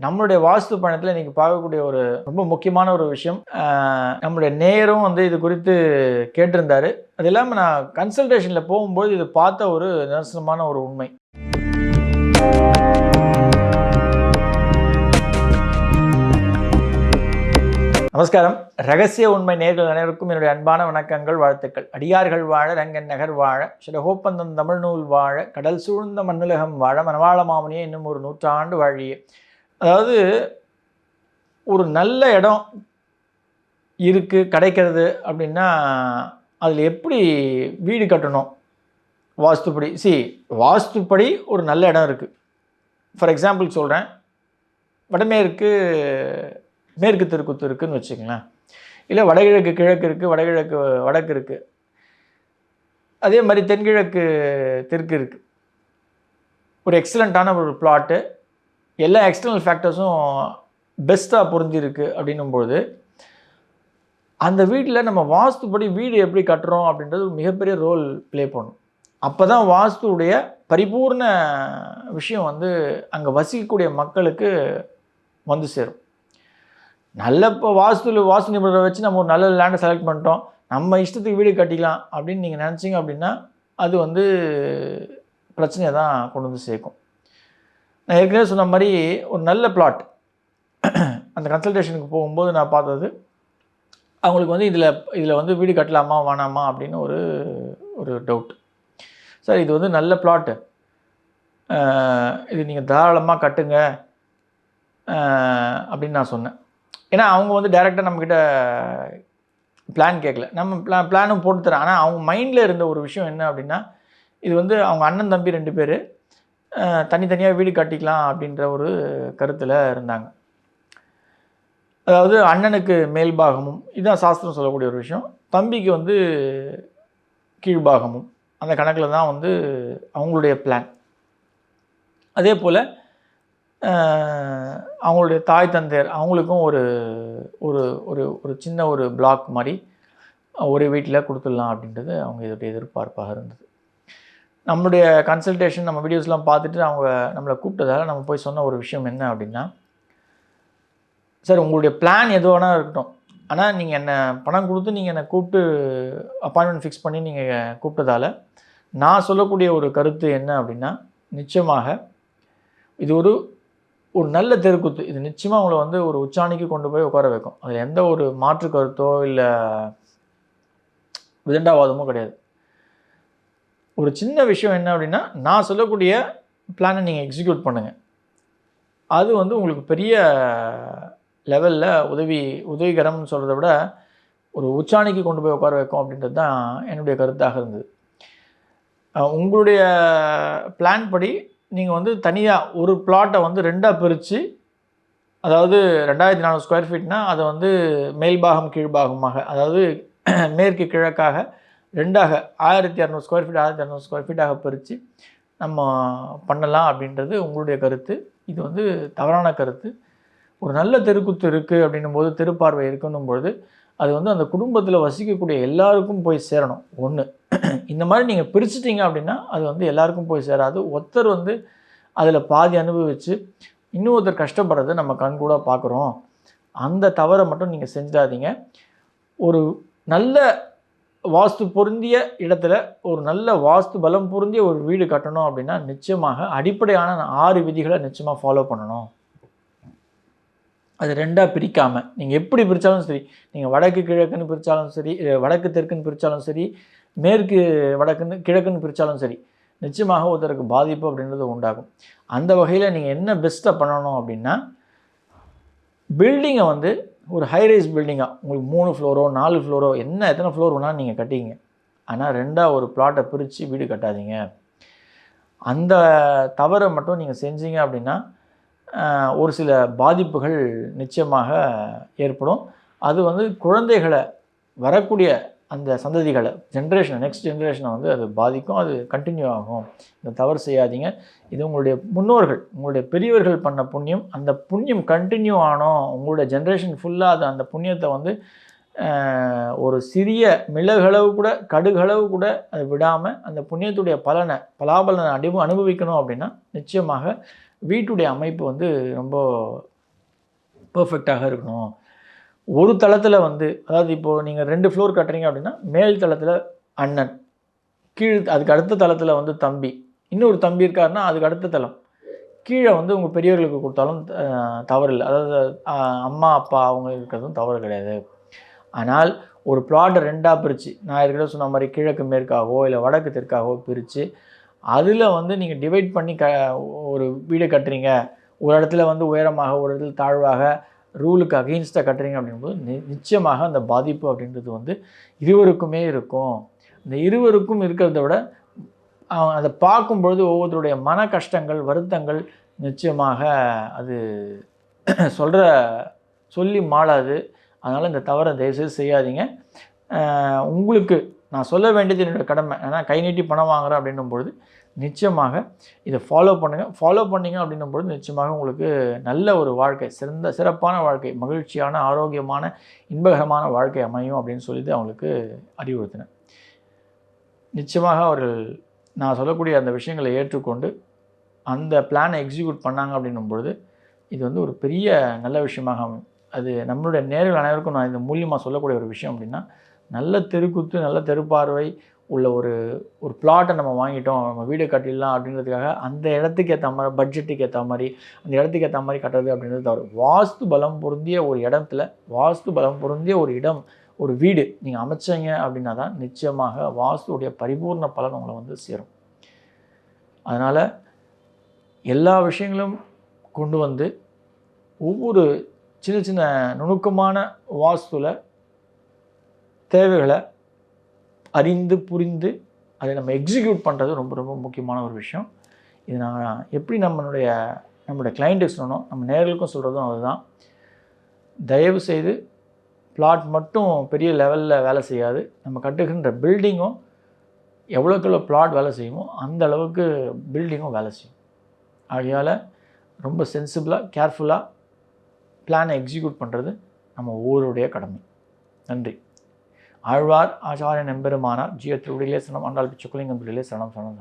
நம்மளுடைய வாஸ்து பயணத்தில் இன்றைக்கி பார்க்கக்கூடிய ஒரு ரொம்ப முக்கியமான ஒரு விஷயம். நம்மளுடைய நேயரும் வந்து இது குறித்து கேட்டிருந்தாரு. அது இல்லாமல் நான் கன்சல்டேஷனில் போகும்போது இது பார்த்த ஒரு நிதர்சனமான ஒரு உண்மை. நமஸ்காரம். ரகசிய உண்மை நேயர்கள் அனைவருக்கும் என்னுடைய அன்பான வணக்கங்கள், வாழ்த்துக்கள். அடியார்கள் வாழ, ரங்கன் நகர் வாழ, சிலகோப்பந்தம் தமிழ் நூல் வாழ, கடல் சூழ்ந்த மண்ணுலகம் வாழ, மனவாள மாமுனியே இன்னும் ஒரு 100 ஆண்டு வாழியே. அதாவது ஒரு நல்ல இடம் இருக்குது கிடைக்கிறது அப்படின்னா அதில் எப்படி வீடு கட்டணும் வாஸ்துப்படி. வாஸ்துப்படி ஒரு நல்ல இடம் இருக்குது. ஃபார் எக்ஸாம்பிள் சொல்கிறேன், மேற்கு தெற்குத்து இருக்குதுன்னு வச்சுக்கலாம். இல்லை வடகிழக்கு கிழக்கு இருக்குது, வடகிழக்கு வடக்கு இருக்குது, அதே மாதிரி தென்கிழக்கு தெற்கு இருக்குது. ஒரு எக்ஸலண்ட்டான ஒரு பிளாட்டு, எல்லா எக்ஸ்டர்னல் ஃபேக்டர்ஸும் பெஸ்ட்டாக பொருந்திருக்கு அப்படின்னும்போது அந்த வீட்டில் நம்ம வாஸ்துப்படி வீடு எப்படி கட்டுறோம் அப்படின்றது ஒரு மிகப்பெரிய ரோல் ப்ளே பண்ணும். அப்போ தான் வாஸ்துடைய பரிபூர்ண விஷயம் வந்து அங்கே வசிக்கக்கூடிய மக்களுக்கு வந்து சேரும். இப்போ வாஸ்து நிபுணரை வச்சு நம்ம ஒரு நல்ல லேண்டை செலக்ட் பண்ணிட்டோம், நம்ம இஷ்டத்துக்கு வீடு கட்டிக்கலாம் அப்படின்னு நீங்கள் நினச்சிங்க அப்படின்னா அது வந்து பிரச்சனையை தான் கொண்டு வந்து சேர்க்கும். நான் ஏற்கனவே சொன்ன மாதிரி ஒரு நல்ல பிளாட் அந்த கன்சல்டேஷனுக்கு போகும்போது நான் பார்த்தது, அவங்களுக்கு வந்து இதில் வந்து வீடு கட்டலாமா வேணாமா அப்படின்னு ஒரு டவுட். சார், இது வந்து நல்ல பிளாட்டு, இது நீங்கள் தாராளமாக கட்டுங்க அப்படின்னு நான் சொன்னேன். ஏன்னா அவங்க வந்து டைரெக்டாக நம்மக்கிட்ட பிளான் கேட்கல, நம்ம பிளானும் போட்டு தரேன். ஆனால் அவங்க மைண்டில் இருந்த ஒரு விஷயம் என்ன அப்படின்னா, இது வந்து அவங்க அண்ணன் தம்பி 2 பேர் தனித்தனியாக வீடு கட்டிக்கலாம் அப்படின்ற ஒரு கருத்தில் இருந்தாங்க. அதாவது அண்ணனுக்கு மேல்பாகமும், இதுதான் சாஸ்திரம் சொல்லக்கூடிய ஒரு விஷயம், தம்பிக்கு வந்து கீழ்பாகமும், அந்த கணக்கில் தான் வந்து அவங்களுடைய பிளான். அதே போல் அவங்களுடைய தாய் தந்தையர் அவங்களுக்கும் ஒரு ஒரு ஒரு ஒரு சின்ன ஒரு பிளாக் மாதிரி ஒரு வீட்டில் கொடுத்துடலாம் அப்படின்றது அவங்க இதோடைய எதிர்பார்ப்பாக இருந்தது. நம்மளுடைய கன்சல்டேஷன் நம்ம வீடியோஸ்லாம் பார்த்துட்டு அவங்க நம்மளை கூப்பிட்டதால் நம்ம போய் சொன்ன ஒரு விஷயம் என்ன அப்படின்னா, சார் உங்களுடைய பிளான் எது வேணால் இருக்கட்டும், ஆனால் நீங்கள் என்னை பணம் கொடுத்து நீங்கள் என்னை கூப்பிட்டு அப்பாயின்மெண்ட் ஃபிக்ஸ் பண்ணி நீங்கள் கூப்பிட்டதால் நான் சொல்லக்கூடிய ஒரு கருத்து என்ன அப்படின்னா, நிச்சயமாக இது ஒரு நல்ல தெருக்கூத்து. இது நிச்சயமாக அவங்கள வந்து ஒரு உச்சாணிக்கு கொண்டு போய் உட்கார வைக்கும். அதில் எந்த ஒரு மாற்று கருத்தோ இல்லை விதண்டாவாதமோ கிடையாது. ஒரு சின்ன விஷயம் என்ன அப்படின்னா, நான் சொல்லக்கூடிய பிளானை நீங்கள் எக்ஸிக்யூட் பண்ணுங்கள், அது வந்து உங்களுக்கு பெரிய லெவலில் உதவிகரம்னு சொல்கிறத விட ஒரு உச்சாணிக்கு கொண்டு போய் உட்கார வைக்கும் அப்படின்றது தான் என்னுடைய கருத்தாக இருந்தது. உங்களுடைய பிளான் படி நீங்கள் வந்து தனியாக ஒரு பிளாட்டை வந்து 2ஆக பிரித்து, அதாவது 2400 ஸ்கொயர் ஃபீட்னால் அதை வந்து மேல்பாகம் கீழ்பாகமாக, அதாவது மேற்கு கிழக்காக 2ஆக 1200 ஸ்கொயர் ஃபீட் 1200 ஸ்கொயர் ஃபீட்டாக பிரித்து நம்ம பண்ணலாம் அப்படின்றது உங்களுடைய கருத்து. இது வந்து தவறான கருத்து. ஒரு நல்ல தெருக்குத்து இருக்குது அப்படின்னும் போது, தெருப்பார்வை இருக்குன்னும் பொழுது அது வந்து அந்த குடும்பத்தில் வசிக்கக்கூடிய எல்லாருக்கும் போய் சேரணும். ஒன்று, இந்த மாதிரி நீங்கள் பிரிச்சுட்டிங்க அப்படின்னா அது வந்து எல்லாருக்கும் போய் சேராது. ஒருத்தர் வந்து அதில் பாதி அனுபவித்து இன்னொருத்தர் கஷ்டப்படுறதை நம்ம கண்கூட பார்க்குறோம். அந்த தவறை மட்டும் நீங்கள் செஞ்சிடாதீங்க. ஒரு நல்ல வாஸ்து பொருந்திய இடத்துல ஒரு நல்ல வாஸ்து பலம் பொருந்திய ஒரு வீடு கட்டணும் அப்படின்னா நிச்சயமாக அடிப்படையான 6 விதிகளை நிச்சயமாக ஃபாலோ பண்ணணும். அது 2ஆக பிரிக்காமல் நீங்கள் எப்படி பிரித்தாலும் சரி, நீங்கள் வடக்கு கிழக்குன்னு பிரித்தாலும் சரி, வடக்கு தெற்குன்னு பிரித்தாலும் சரி, மேற்கு வடக்குன்னு கிழக்குன்னு பிரித்தாலும் சரி, நிச்சயமாக ஒருத்தருக்கு பாதிப்பு அப்படின்றது உண்டாகும். அந்த வகையில் நீங்கள் என்ன பெஸ்ட்டாக பண்ணணும் அப்படின்னா, பில்டிங்கை வந்து ஒரு ஹைரைஸ் பில்டிங்காக உங்களுக்கு 3 ஃப்ளோரோ 4 ஃப்ளோரோ எத்தனை ஃப்ளோர் வேணால் நீங்கள் கட்டிங்க, ஆனால் 2ஆக ஒரு பிளாட்டை பிரித்து வீடு கட்டாதீங்க. அந்த தவறை மட்டும் நீங்கள் செஞ்சீங்க அப்படின்னா ஒரு சில பாதிப்புகள் நிச்சயமாக ஏற்படும். அது வந்து குழந்தைகளை, வரக்கூடிய அந்த சந்ததிகளை, நெக்ஸ்ட் ஜென்ரேஷனை வந்து அது பாதிக்கும், அது கண்டினியூ ஆகும். இந்த தவறு செய்யாதீங்க. இது உங்களுடைய முன்னோர்கள், உங்களுடைய பெரியவர்கள் பண்ண புண்ணியம். அந்த புண்ணியம் கண்டினியூ ஆனோம், உங்களுடைய ஜென்ரேஷன் ஃபுல்லாக அது அந்த புண்ணியத்தை வந்து ஒரு சிறிய மிளகளவு கூட, கடுகளவு கூட அதை விடாமல் அந்த புண்ணியத்துடைய பலாபலனை அனுபவிக்கணும் அப்படின்னா நிச்சயமாக வீட்டுடைய அமைப்பு வந்து ரொம்ப பர்ஃபெக்டாக இருக்கணும். ஒரு தளத்தில் வந்து அதாவது இப்போது நீங்கள் 2 ஃப்ளோர் கட்டுறீங்க அப்படின்னா மேல் தளத்தில் அண்ணன், அதுக்கு அடுத்த தளத்தில் வந்து தம்பி, இன்னொரு தம்பி இருக்காருன்னா அதுக்கு அடுத்த தளம், கீழே வந்து உங்கள் பெரியவர்களுக்கு கொடுத்தாலும் தவறு இல்லை. அதாவது அம்மா அப்பா அவங்க இருக்கிறதும் தவறு கிடையாது. ஆனால் ஒரு பிளாட்டை 2ஆக பிரித்து, நான் ஏற்கனவே சொன்ன மாதிரி கிழக்கு மேற்காகவோ இல்லை வடக்கு தெற்காகவோ பிரித்து அதில் வந்து நீங்கள் டிவைட் பண்ணி ஒரு வீடு கட்டுறீங்க, ஒரு இடத்துல வந்து உயரமாக ஒரு இடத்துல தாழ்வாக ரூலுக்கு அகெயின்ஸ்டாக கட்டுறீங்க அப்படிங்கும்போது நிச்சயமாக அந்த பாதிப்பு அப்படின்றது வந்து இருவருக்குமே இருக்கும். இந்த இருவருக்கும் இருக்கிறத விட அதை பார்க்கும்பொழுது ஒவ்வொருத்தருடைய மன கஷ்டங்கள் வருத்தங்கள் நிச்சயமாக அது சொல்லி மாளாது. அதனால் இந்த தவறை தயவுசெய்து செய்யாதீங்க. உங்களுக்கு நான் சொல்ல வேண்டியது என்னோடய கடமை. ஏன்னா கை நீட்டி பணம் வாங்குகிறேன் அப்படின்னும்பொழுது நிச்சயமாக இதை ஃபாலோ பண்ணுங்கள். ஃபாலோ பண்ணிங்க அப்படின்னும்பொழுது நிச்சயமாக உங்களுக்கு நல்ல ஒரு வாழ்க்கை, சிறப்பான வாழ்க்கை, மகிழ்ச்சியான ஆரோக்கியமான இன்பகரமான வாழ்க்கை அமையும் அப்படின்னு சொல்லிட்டு அவங்களுக்கு அறிவுறுத்தினேன். நிச்சயமாக அவர்கள் நான் சொல்லக்கூடிய அந்த விஷயங்களை ஏற்றுக்கொண்டு அந்த பிளானை எக்ஸிக்யூட் பண்ணாங்க அப்படின்னும்பொழுது இது வந்து ஒரு பெரிய நல்ல விஷயமாக அமையும். அது நம்மளுடைய நேர்கள் அனைவருக்கும் நான் இந்த மூலியமாக சொல்லக்கூடிய ஒரு விஷயம் அப்படின்னா, நல்ல தெருக்குத்து, நல்ல தெருப்பார்வை உள்ள ஒரு பிளாட்டை நம்ம வாங்கிட்டோம், நம்ம வீடு கட்டிடலாம் அப்படின்றதுக்காக அந்த இடத்துக்கு ஏற்ற மாதிரி, பட்ஜெட்டுக்கு ஏற்ற மாதிரி, அந்த இடத்துக்கு ஏற்ற மாதிரி கட்டுறது அப்படின்றது தவறு. வாஸ்து பலம் பொருந்திய ஒரு இடத்துல, வாஸ்து பலம் பொருந்திய ஒரு இடம், ஒரு வீடு நீங்கள் அமைச்சீங்க அப்படின்னா தான் நிச்சயமாக வாஸ்துடைய பரிபூர்ண பலன் உங்களை வந்து சேரும். அதனால் எல்லா விஷயங்களும் கொண்டு வந்து ஒவ்வொரு சின்ன சின்ன நுணுக்கமான வாஸ்துவில் தேவைகளை அறிந்து புரிந்து அதை நம்ம எக்ஸிக்யூட் பண்ணுறது ரொம்ப ரொம்ப முக்கியமான ஒரு விஷயம். இது நான் எப்படி நம்மளுடைய கிளைண்ட்டுக்கு சொல்லணும், நம்ம நேர்களுக்கும் சொல்கிறதும் அதுதான். தயவு செய்து பிளாட் மட்டும் பெரிய லெவலில் வேலை செய்யாது. நம்ம கட்டுகின்ற பில்டிங்கும் எவ்வளோக்குள்ள பிளாட் வேலை செய்யுமோ அந்த அளவுக்கு பில்டிங்கும் வேலை செய்யும். ஆகையால் ரொம்ப சென்சிபிளாக கேர்ஃபுல்லாக பிளானை எக்ஸிக்யூட் பண்ணுறது நம்ம ஒவ்வொருடைய கடமை. நன்றி. ஆழ்வார் ஆச்சாரியன் எம்பெருமானார் ஜிய திருவடிகளே சரணம், ஆண்டாள் பிச்சைக்குலிங்கம் திருவடிகளே சரணம் சரணம் சரணம்.